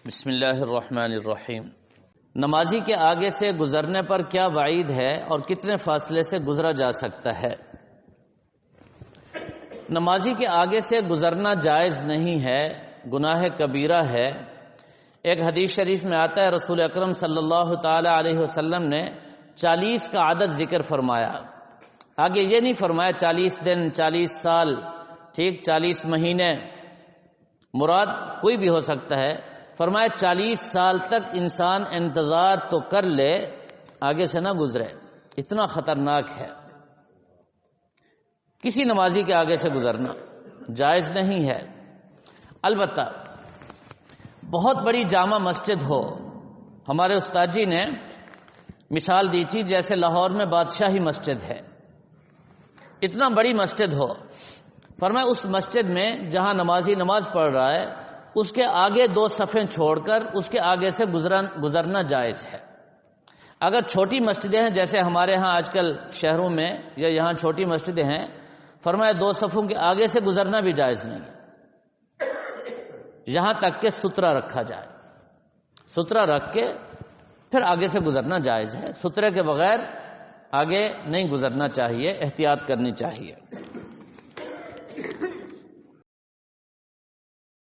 بسم اللہ الرحمن الرحیم۔ نمازی کے آگے سے گزرنے پر کیا وعید ہے اور کتنے فاصلے سے گزرا جا سکتا ہے؟ نمازی کے آگے سے گزرنا جائز نہیں ہے، گناہ کبیرہ ہے۔ ایک حدیث شریف میں آتا ہے رسول اکرم صلی اللہ تعالی علیہ وسلم نے 40 کا عدد ذکر فرمایا۔ آگے یہ نہیں فرمایا 40 دن، 40 سال، ٹھیک 40 مہینے، مراد کوئی بھی ہو سکتا ہے۔ فرمایا 40 سال تک انسان انتظار تو کر لے، آگے سے نہ گزرے، اتنا خطرناک ہے۔ کسی نمازی کے آگے سے گزرنا جائز نہیں ہے۔ البتہ بہت بڑی جامع مسجد ہو، ہمارے استاد جی نے مثال دی تھی جیسے لاہور میں بادشاہی مسجد ہے، اتنا بڑی مسجد ہو، فرمایا اس مسجد میں جہاں نمازی نماز پڑھ رہا ہے اس کے آگے 2 صفیں چھوڑ کر اس کے آگے سے گزرنا جائز ہے۔ اگر چھوٹی مسجدیں ہیں جیسے ہمارے ہاں آج کل شہروں میں یا یہاں چھوٹی مسجدیں ہیں، فرمایا 2 صفوں کے آگے سے گزرنا بھی جائز نہیں ہے، یہاں تک کہ سترہ رکھا جائے، سترہ رکھ کے پھر آگے سے گزرنا جائز ہے۔ سترے کے بغیر آگے نہیں گزرنا چاہیے، احتیاط کرنی چاہیے۔